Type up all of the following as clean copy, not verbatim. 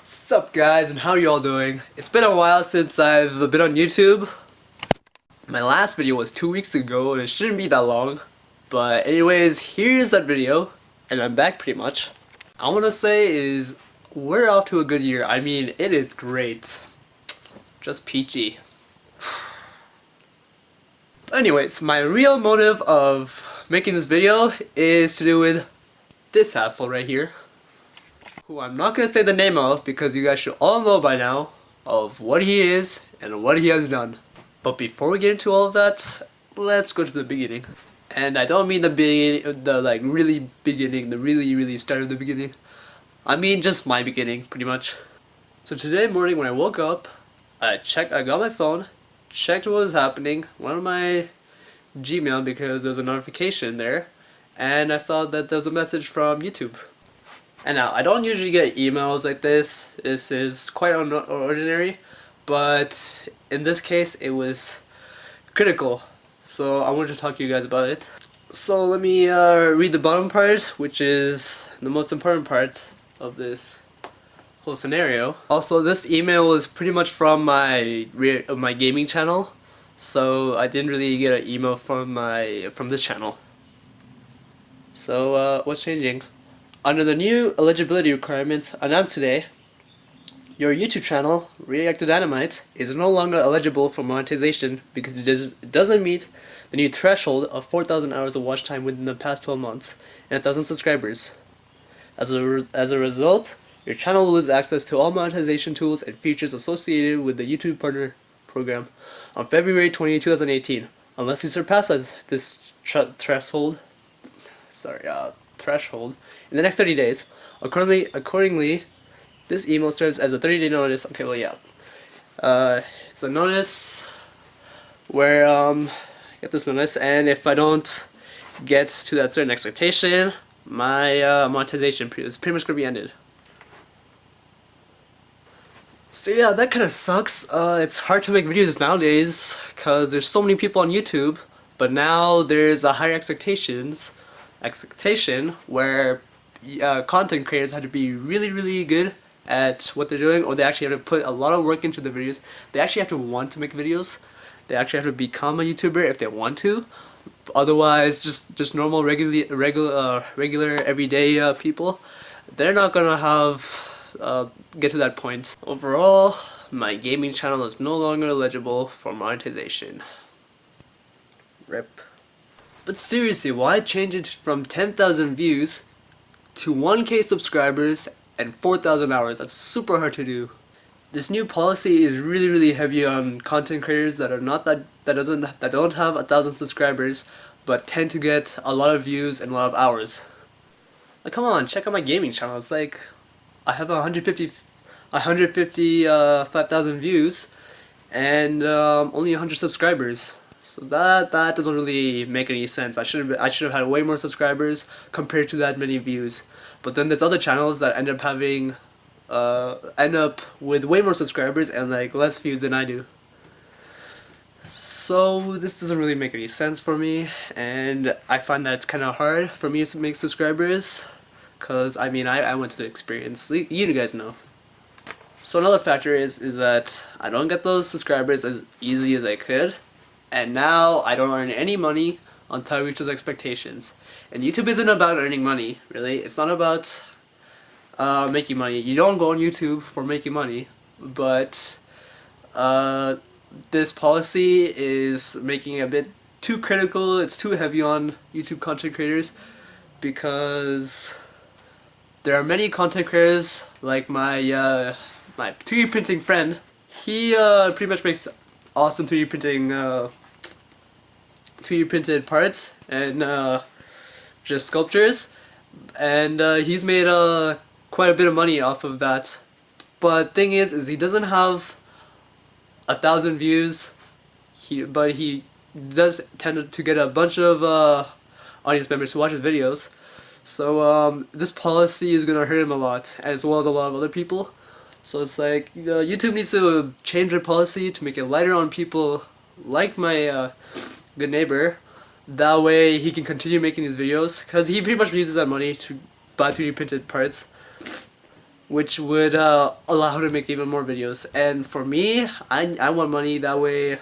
What's up guys, and how are you all doing? It's been a while since I've been on YouTube. My last video was 2 weeks ago and it shouldn't be that long. But anyways, here's that video and I'm back pretty much. I want to say is we're off to a good year. I mean, it is great. Just peachy. Anyways, my real motive of making this video is to do with this asshole right here, who I'm not going to say the name of because you guys should all know by now of what he is and what he has done. But before we get into all of that, let's go to the beginning. And I don't mean the beginning, the like really beginning, the really start of the beginning. I mean just my beginning, pretty much. So today morning when I woke up, I got my phone, checked what was happening, went on my Gmail because there was a notification there, and I saw that there was a message from YouTube. And now, I don't usually get emails like this. This is quite ordinary, but in this case, it was critical. So I wanted to talk to you guys about it. So let me read the bottom part, which is the most important part of this whole scenario. Also, this email was pretty much from my gaming channel, so I didn't really get an email from this channel. So what's changing? Under the new eligibility requirements announced today, your YouTube channel, React to Dynamite, is no longer eligible for monetization because it doesn't meet the new threshold of 4,000 hours of watch time within the past 12 months and 1,000 subscribers. As a result, your channel will lose access to all monetization tools and features associated with the YouTube Partner Program on February 20, 2018, unless you surpass this threshold in the next 30 days. Accordingly, this email serves as a 30-day notice. Okay, well, yeah. It's a notice where I get this notice, and if I don't get to that certain expectation, my monetization is pretty much going to be ended. So yeah, that kind of sucks. It's hard to make videos nowadays because there's so many people on YouTube, but now there's a higher expectation where content creators have to be really good at what they're doing, or they actually have to put a lot of work into the videos. They actually have to want to make videos. They actually have to become a YouTuber if they want to. Otherwise, just normal regular everyday people, they're not gonna have get to that point. Overall, my gaming channel is no longer eligible for monetization. RIP. But seriously, why change it from 10,000 views to 1K subscribers and 4,000 hours? That's super hard to do. This new policy is really heavy on content creators that are not that don't have 1,000 subscribers, but tend to get a lot of views and a lot of hours. Like, come on, check out my gaming channel. It's like I have 155,000 views and only 100 subscribers. So that doesn't really make any sense. I should have had way more subscribers compared to that many views. But then there's other channels that end up with way more subscribers and like less views than I do. So this doesn't really make any sense for me, and I find that it's kind of hard for me to make subscribers, cause I mean I went to the experience. You guys know. So another factor is that I don't get those subscribers as easy as I could. And now I don't earn any money until I reach those expectations. And YouTube isn't about earning money, really. It's not about making money. You don't go on YouTube for making money. But this policy is making it a bit too critical. It's too heavy on YouTube content creators because there are many content creators like my 3D printing friend. He pretty much makes awesome 3D printed parts and just sculptures, and he's made quite a bit of money off of that. But thing is he doesn't have 1,000 views. But he does tend to get a bunch of audience members who watch his videos. So this policy is gonna hurt him a lot, as well as a lot of other people. So it's like YouTube needs to change their policy to make it lighter on people like my good neighbor. That way he can continue making these videos, because he pretty much uses that money to buy 3D printed parts. which would allow her to make even more videos. And for me, I want money, that way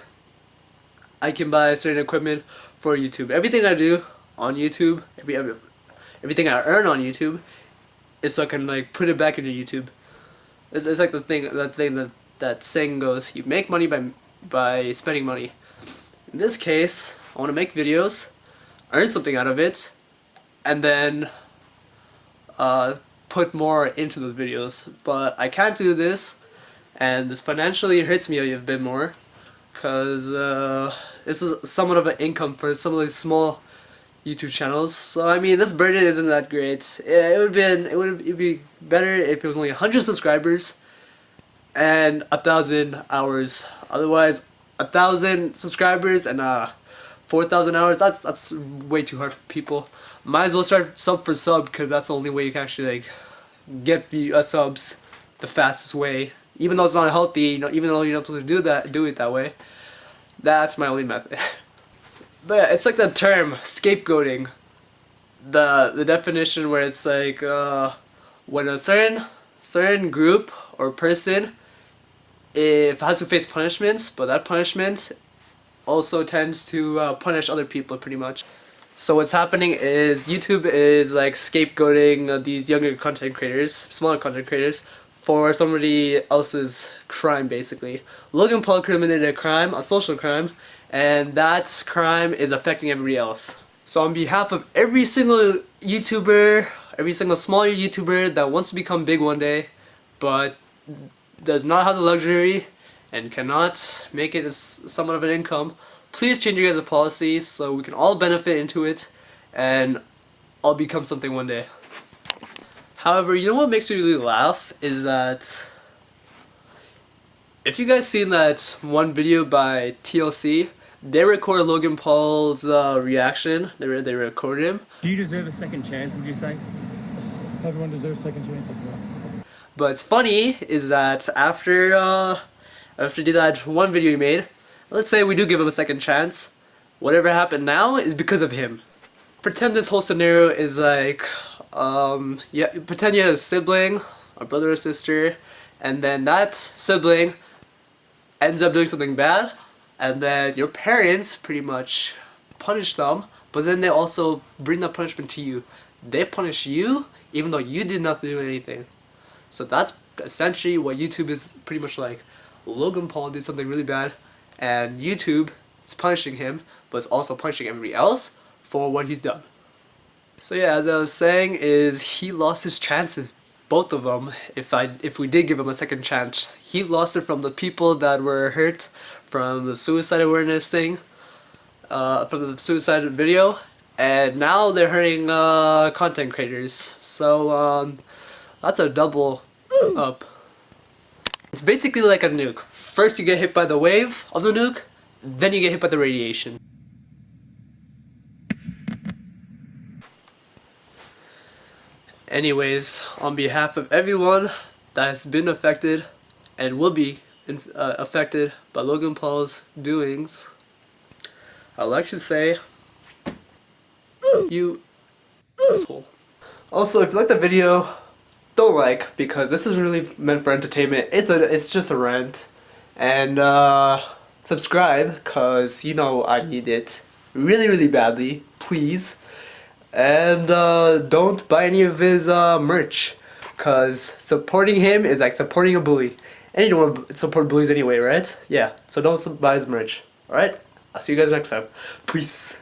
I can buy certain equipment for YouTube. Everything I do on YouTube, everything I earn on YouTube, is so I can like put it back into YouTube. It's like that saying goes: you make money by spending money. In this case, I want to make videos, earn something out of it, and then put more into those videos. But I can't do this, and this financially hurts me a bit more, because this is somewhat of an income for some of these small YouTube channels. So I mean, this burden isn't that great. It'd be better if it was only 100 subscribers and 1,000 hours. Otherwise, 1,000 subscribers and 4,000 hours. That's way too hard for people. Might as well start sub for sub, because that's the only way you can actually like get the subs the fastest way. Even though it's not healthy, you know, even though you're not supposed to do it that way. That's my only method. But yeah, it's like the term scapegoating. The definition where it's like when a certain group or person has to face punishments, but that punishment also tends to punish other people pretty much. So what's happening is YouTube is like scapegoating these younger content creators, smaller content creators, for somebody else's crime basically. Logan Paul committed a crime, a social crime, and that crime is affecting everybody else. So on behalf of every single YouTuber, every single small YouTuber that wants to become big one day, but does not have the luxury and cannot make it as somewhat of an income, please change your guys' policies so we can all benefit into it and all become something one day. However, you know what makes me really laugh is that if you guys seen that one video by TLC, they recorded Logan Paul's reaction. They recorded him. Do you deserve a second chance, would you say? Everyone deserves second chances, bro. But it's funny is that after that one video he made, let's say we do give him a second chance, whatever happened now is because of him. Pretend this whole scenario is like, pretend you had a sibling, a brother or sister, and then that sibling ends up doing something bad, and then your parents pretty much punish them, but then they also bring the punishment to you. They punish you even though you did not do anything. So that's essentially what YouTube is pretty much like. Logan Paul did something really bad, and YouTube is punishing him, but it's also punishing everybody else for what he's done. So yeah, as I was saying, is he lost his chances, both of them. If we did give him a second chance, he lost it from the people that were hurt from the suicide awareness thing, from the suicide video, and now they're hurting content creators. So that's a double up. It's basically like a nuke. First you get hit by the wave of the nuke, then you get hit by the radiation. Anyways, on behalf of everyone that has been affected and will be affected by Logan Paul's doings, I'd like to say, you asshole. Also, if you like the video, don't like, because this isn't really meant for entertainment. It's just a rant. And subscribe, cause you know I need it really, really badly. Please. And don't buy any of his merch, cause supporting him is like supporting a bully. And you don't want to support bullies anyway, right? Yeah. So don't buy his merch. Alright? I'll see you guys next time. Peace.